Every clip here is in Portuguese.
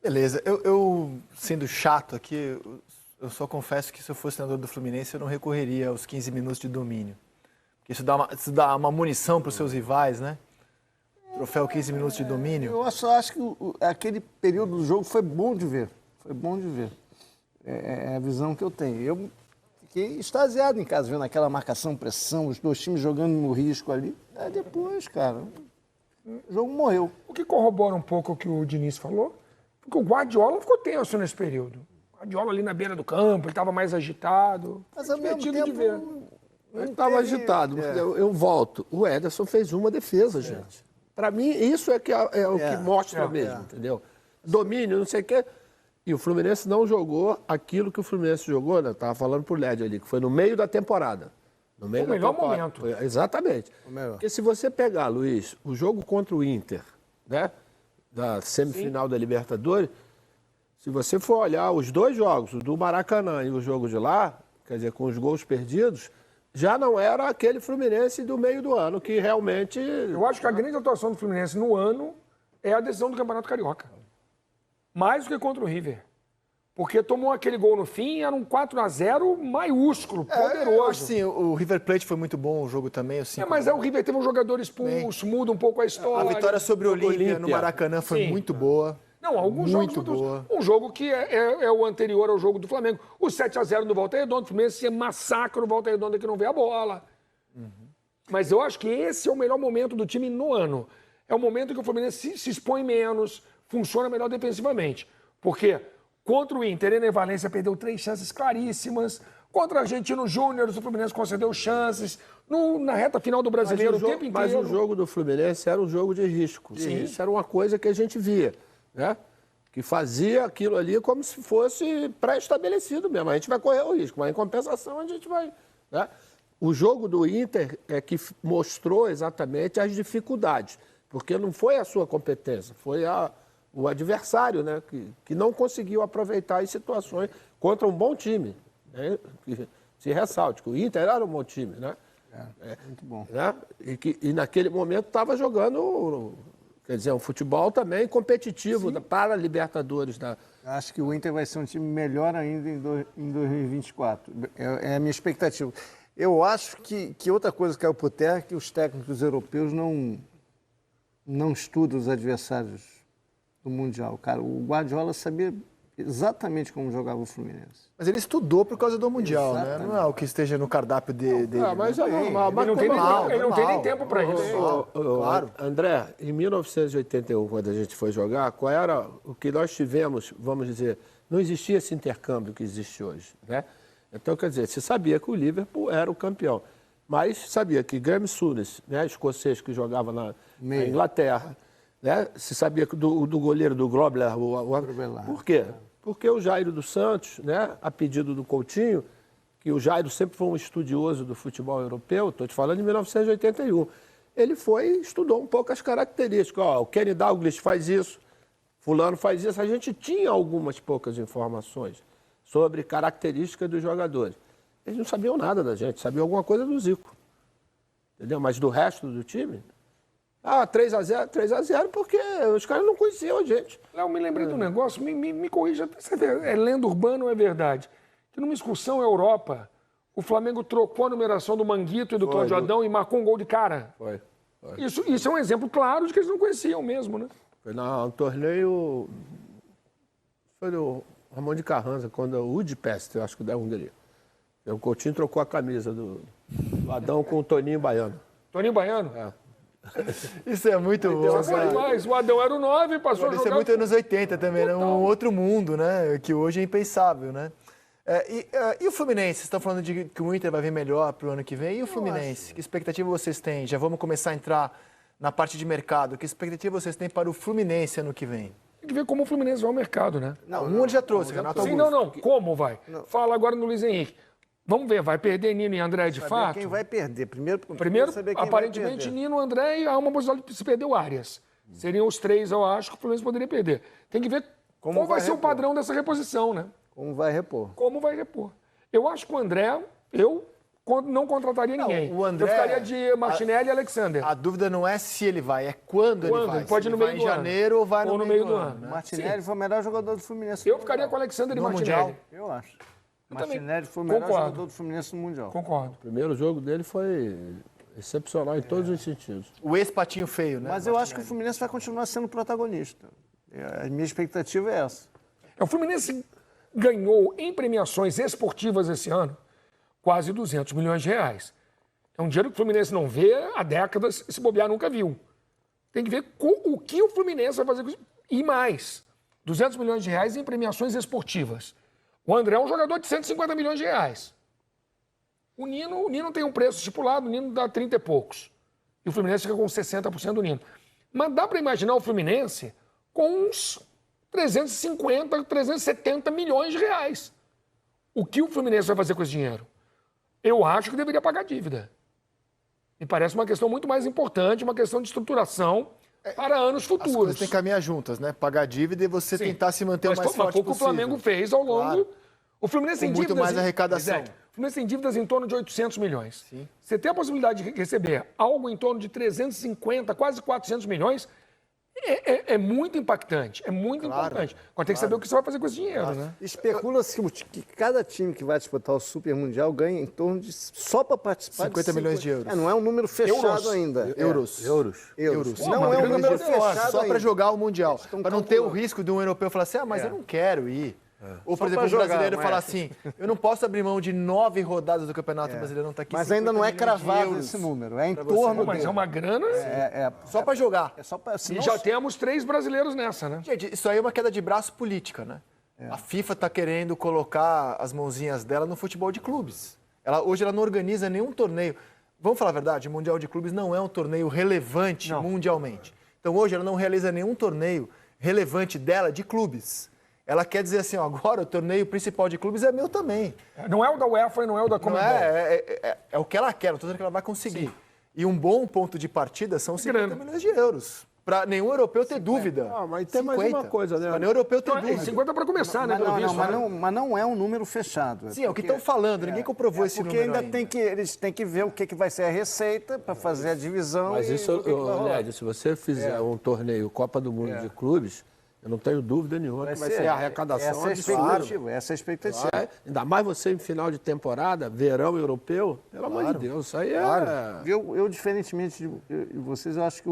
Beleza. Eu, sendo chato aqui, eu só confesso que se eu fosse treinador do Fluminense, eu não recorreria aos 15 minutos de domínio. Porque isso dá uma munição para os seus rivais, né? Troféu 15 minutos de domínio. Eu só acho que aquele período do jogo foi bom de ver. Foi bom de ver. É a visão que eu tenho. Eu fiquei extasiado em casa, vendo aquela marcação, pressão, os dois times jogando no risco ali. Aí depois, cara, o jogo morreu. O que corrobora um pouco o que o Diniz falou, porque o Guardiola ficou tenso nesse período. O Guardiola ali na beira do campo, ele estava mais agitado. Mas ao mesmo Divertido tempo, de ver. Ele estava agitado. Eu volto. O Ederson fez uma defesa, gente. Para mim, isso é o que mostra mesmo, entendeu? Domínio, não sei o quê. E o Fluminense não jogou aquilo que o Fluminense jogou, né? Estava falando pro Led ali, que foi no meio da temporada. No meio O melhor da temporada. momento. Exatamente. Porque se você pegar, Luiz, o jogo contra o Inter, né? Da semifinal da Libertadores, se você for olhar os dois jogos, o do Maracanã e o jogo de lá, quer dizer, com os gols perdidos, já não era aquele Fluminense do meio do ano, que realmente... Eu acho que a grande atuação do Fluminense no ano é a decisão do Campeonato Carioca. Mais do que contra o River. Porque tomou aquele gol no fim, era um 4-0 maiúsculo, poderoso. Assim, o River Plate foi muito bom o jogo também. Mas o River teve um jogador expulso, muda um pouco a história. A vitória sobre o Olímpia no Maracanã foi muito boa. Não, alguns muito jogos. boa. Um jogo que é o anterior ao jogo do Flamengo. O 7-0 no Volta Redonda, o Fluminense massacra o Volta Redonda que não vê a bola. Mas eu acho que esse é o melhor momento do time no ano. É o momento que o Fluminense se expõe menos, funciona melhor defensivamente. Porque contra o Inter, Ener Valencia perdeu 3 chances claríssimas. Contra o Argentino Júnior, o Fluminense concedeu chances. Na reta final do Brasileiro, o tempo inteiro. Mas o jogo do Fluminense era um jogo de risco. Sim. Isso era uma coisa que a gente via, né? Que fazia aquilo ali como se fosse pré-estabelecido mesmo. A gente vai correr o risco, mas em compensação a gente vai... Né? O jogo do Inter é que mostrou exatamente as dificuldades, porque não foi a sua competência, foi o adversário, né? Que não conseguiu aproveitar as situações contra um bom time. Né? Que se ressalte, que o Inter era um bom time, né? Muito bom. Né? E naquele momento estava jogando, quer dizer, um futebol também competitivo para a Libertadores. Acho que o Inter vai ser um time melhor ainda em 2024. É a minha expectativa. Eu acho que outra coisa que caiu por terra é que os técnicos europeus não estudam os adversários do Mundial. Cara, o Guardiola sabia exatamente como jogava o Fluminense. Mas ele estudou por causa do Mundial, né? Não é o que esteja no cardápio dele. Mas é normal. Ele não tem nem tempo para isso. Claro. André, em 1981, quando a gente foi jogar, qual era o que nós tivemos, vamos dizer, não existia esse intercâmbio que existe hoje, né? Então, quer dizer, se sabia que o Liverpool era o campeão, mas sabia que Graham Souness, né, escocês que jogava na Inglaterra, né, se sabia do goleiro do Grobler. Por quê? Porque o Jairo dos Santos, né, a pedido do Coutinho, que o Jairo sempre foi um estudioso do futebol europeu, estou te falando de 1981, ele estudou um pouco as características. Ó, o Kenny Dalglish faz isso, fulano faz isso. A gente tinha algumas poucas informações sobre características dos jogadores. Eles não sabiam nada da gente, sabiam alguma coisa do Zico. Entendeu? Mas do resto do time... 3-0 porque os caras não conheciam a gente. Léo, me lembrei de um negócio, me corrija, é lenda urbana ou é verdade? Que numa excursão à Europa, o Flamengo trocou a numeração do Manguito e do Cláudio Adão e marcou um gol de cara. Foi. Isso é um exemplo claro de que eles não conheciam mesmo, né? Foi no torneio... Foi do Ramon de Carranza, quando o Udipest, eu acho que da Hungria. O Coutinho trocou a camisa do Adão com o Toninho Baiano. Toninho Baiano? Isso é muito bom. O Adão era o 9 e passou a jogar... Isso é muito anos 80 também, né? Um outro mundo, né? Que hoje é impensável, né? E o Fluminense? Vocês estão falando de que o Inter vai vir melhor para o ano que vem. E o Fluminense? Que expectativa vocês têm? Já vamos começar a entrar na parte de mercado. Que expectativa vocês têm para o Fluminense ano que vem? Tem que ver como o Fluminense vai ao mercado, né? Um já trouxe, Renato Augusto. Não. Como vai? Fala agora no Luiz Henrique. Vamos ver, vai perder Nino e André de fato? Quem vai perder? Primeiro saber quem aparentemente, vai perder. Nino, André e há uma possibilidade de se perder o Arias. Seriam os 3, eu acho, que o Fluminense poderia perder. Tem que ver qual vai ser o padrão dessa reposição, né? Como vai repor? Como vai repor. Eu acho que o André, eu não contrataria ninguém. o André- Eu ficaria de Martinelli e Alexander. A dúvida não é se ele vai, é quando ele vai. Ele pode ir no Se ele meio vai do em janeiro ou vai Ou no meio do ano. O Né? Martinelli foi o melhor jogador do Fluminense. Eu ficaria com Alexander e No Martinelli. Mundial? Eu acho. Eu também. Martinelli foi o melhor Concordo. jogador do Fluminense no Mundial. Concordo. O primeiro jogo dele foi excepcional em todos os sentidos. O ex-patinho feio, né? Mas eu acho que o Fluminense vai continuar sendo protagonista. A minha expectativa é essa. O Fluminense ganhou em premiações esportivas esse ano quase 200 milhões de reais. É um dinheiro que o Fluminense não vê há décadas, se bobear nunca viu. Tem que ver o que o Fluminense vai fazer com isso. E mais, 200 milhões de reais em premiações esportivas. O André é um jogador de 150 milhões de reais. O Nino tem um preço estipulado, o Nino dá 30 e poucos. E o Fluminense fica com 60% do Nino. Mas dá para imaginar o Fluminense com uns 350, 370 milhões de reais. O que o Fluminense vai fazer com esse dinheiro? Eu acho que deveria pagar dívida. Me parece uma questão muito mais importante, uma questão de estruturação para anos As futuros. coisas têm que caminhar juntas, né? Pagar dívida e você Sim. tentar se manter o Mas mais forte foi o que o possível. Flamengo fez ao longo... Claro. O Fluminense tem Com muito dívidas... mais arrecadação. Exato. O Fluminense tem dívidas em torno de 800 milhões. Sim. Você tem a possibilidade de receber algo em torno de 350, quase 400 milhões, é muito impactante. É muito importante. Agora tem que saber o que você vai fazer com esse dinheiro, né? Especula-se que cada time que vai disputar o Super Mundial ganha em torno de, só para participar, 50 milhões de euros. Não é um número fechado Euros. ainda. Euros. Euros. Pô, Não uma é um grana número poderosa. fechado Só para ainda. jogar o Mundial. estão Para não ter o calculando. risco de um europeu falar assim, mas eu não quero ir. Ou, por Só exemplo, pra o jogar, brasileiro não é? falar assim, eu não posso abrir mão de 9 rodadas do Campeonato Brasileiro, não tá aqui Mas 50 ainda não é milhões de cravado euros. esse número. É em você. torno Pô, mas dele. é uma grana... Só para jogar. É só para... E já temos 3 brasileiros nessa, né? Gente, isso aí é uma queda de braço política, né? A FIFA está querendo colocar as mãozinhas dela no futebol de clubes. Hoje ela não organiza nenhum torneio. Vamos falar a verdade, o Mundial de Clubes não é um torneio relevante mundialmente. Então hoje ela não realiza nenhum torneio relevante dela de clubes. Ela quer dizer assim, ó, agora o torneio principal de clubes é meu também. Não é o da UEFA e não é o da Não Conmebol. é o que ela quer, não estou dizendo que ela vai conseguir. E um bom ponto de partida são 50 Grana. milhões de euros. Para nenhum europeu ter dúvida. Ah, mas tem mais uma coisa, né? Para nenhum europeu ter Então, dúvida. 50 para começar, né? Mas Pelo visto, né? mas não é um número fechado. Sim, é o que estão falando, ninguém comprovou esse Porque número ainda eles têm que ver o que vai ser a receita para fazer a divisão. Mas e isso, o que vai rolar. Lédio, se você fizer um torneio Copa do Mundo de clubes, eu não tenho dúvida nenhuma que vai ser a arrecadação Essa é a absurda. expectativa. Essa é a expectativa. Ainda mais você em final de temporada, verão europeu, pelo amor de Deus, isso aí é... Eu diferentemente de vocês, eu acho que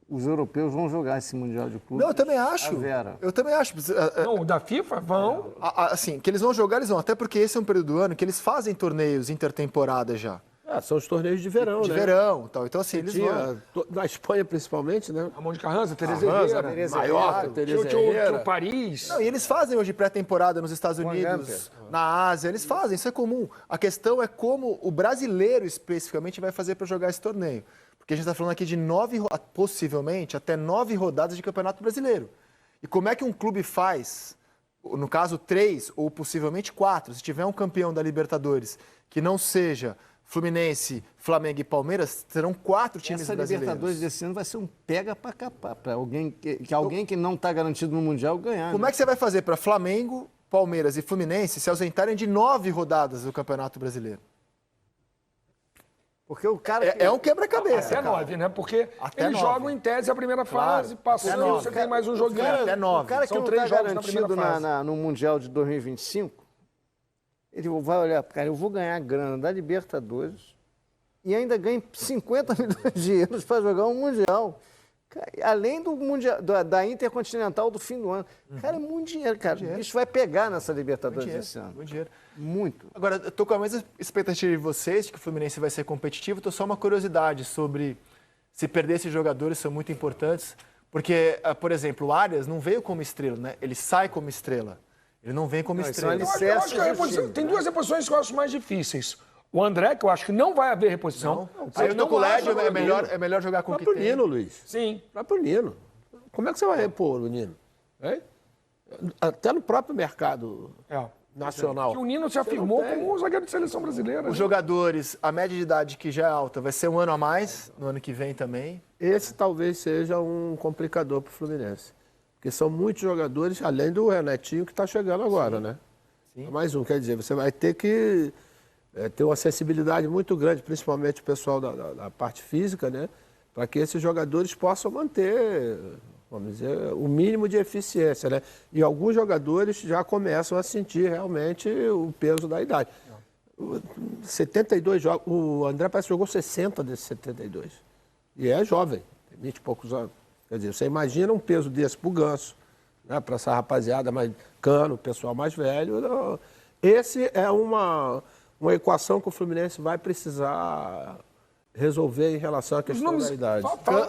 os europeus vão jogar esse Mundial de Clubes. Não, eu também acho. A Vera. Eu também acho. Não, o da FIFA vão... Assim, que eles vão jogar, eles vão. Até porque esse é um período do ano que eles fazem torneios intertemporada já. São os torneios de verão, De né? verão, tal. Então, assim, eles vão. Na Espanha, principalmente, né? Ramon de Carranza, Tereza Herrera. Maiorca, Teresa Herrera. Tinha o Paris. Não, e eles fazem hoje pré-temporada nos Estados Unidos, na Ásia, eles fazem, isso é comum. A questão é como o brasileiro especificamente vai fazer para jogar esse torneio. Porque a gente está falando aqui de possivelmente, até 9 rodadas de Campeonato Brasileiro. E como é que um clube faz, no caso 3 ou possivelmente 4, se tiver um campeão da Libertadores que não seja Fluminense, Flamengo e Palmeiras, serão 4 times Essa brasileiros. Libertadores desse ano vai ser um pega para capar, para alguém que não está garantido no Mundial ganhar. Como é que você vai fazer para Flamengo, Palmeiras e Fluminense se ausentarem de 9 rodadas do Campeonato Brasileiro? Porque o cara É um quebra-cabeça. Até 9, né? Porque Até eles 9. jogam em tese a primeira Claro, fase, passou, até 9. você tem mais um joguinho. Até 9. O cara que São não 3 está jogos na garantido primeira fase. no Mundial de 2025, ele vai olhar, cara, eu vou ganhar grana da Libertadores e ainda ganho 50 milhões de euros para jogar um Mundial. Cara, além do mundial, da Intercontinental do fim do ano. Cara, é muito dinheiro, cara. O bicho vai pegar nessa Libertadores esse ano. Muito dinheiro. Muito. Agora, eu tô com a mesma expectativa de vocês, de que o Fluminense vai ser competitivo. Tô só uma curiosidade sobre se perder esses jogadores, são muito importantes. Porque, por exemplo, o Arias não veio como estrela, né? Ele sai como estrela. Ele não vem como estrela. Eu acho que a reposição, tem 2 reposições que eu acho mais difíceis. O André, que eu acho que não vai haver reposição. Aí eu tô com o Lédio, é melhor jogar com o que Próprio tem. Nino, Luiz. Sim. Próprio Nino. Como é que você vai repor o Nino? Hein? Até no próprio mercado nacional. Que o Nino se afirmou como um zagueiro de seleção brasileira. Os jogadores, a média de idade que já é alta, vai ser um ano a mais, no ano que vem também. Esse talvez seja um complicador para o Fluminense. Porque são muitos jogadores, além do Renatinho que está chegando agora, né? Sim. Mais um, quer dizer, você vai ter que ter uma sensibilidade muito grande, principalmente o pessoal da parte física, né? Para que esses jogadores possam manter, vamos dizer, o mínimo de eficiência, né? E alguns jogadores já começam a sentir realmente o peso da idade. 72 jogos, o André parece que jogou 60 desses 72. E é jovem, tem 20 e poucos anos. Quer dizer, você imagina um peso desse pro Ganso, né? Para essa rapaziada mais Cano, pessoal mais velho. Não. Esse é uma equação que o Fluminense vai precisar resolver em relação à questão da idade.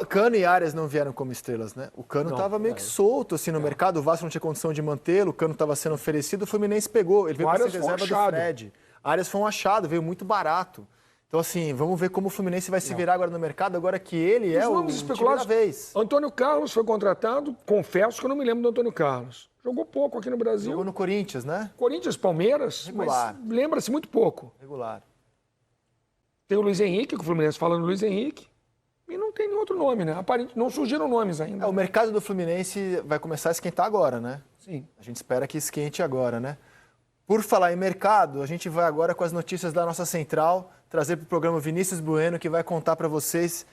Cano e Arias não vieram como estrelas, né? O Cano estava meio que solto assim no mercado, o Vasco não tinha condição de mantê-lo, o Cano estava sendo oferecido, o Fluminense pegou. Ele veio para ser reserva do Fred. Arias foi um achado, veio muito barato. Então, assim, vamos ver como o Fluminense vai se virar agora no mercado, agora que ele é o time da vez. Antônio Carlos foi contratado, confesso que eu não me lembro do Antônio Carlos. Jogou pouco aqui no Brasil. Jogou no Corinthians, né? Corinthians, Palmeiras, regular. Mas lembra-se muito pouco. Regular. Tem o Luiz Henrique, que o Fluminense fala no Luiz Henrique, e não tem nenhum outro nome, né? Aparentemente, não surgiram nomes ainda. O mercado do Fluminense vai começar a esquentar agora, né? Sim. A gente espera que esquente agora, né? Por falar em mercado, a gente vai agora com as notícias da nossa central, trazer para o programa Vinícius Bueno, que vai contar para vocês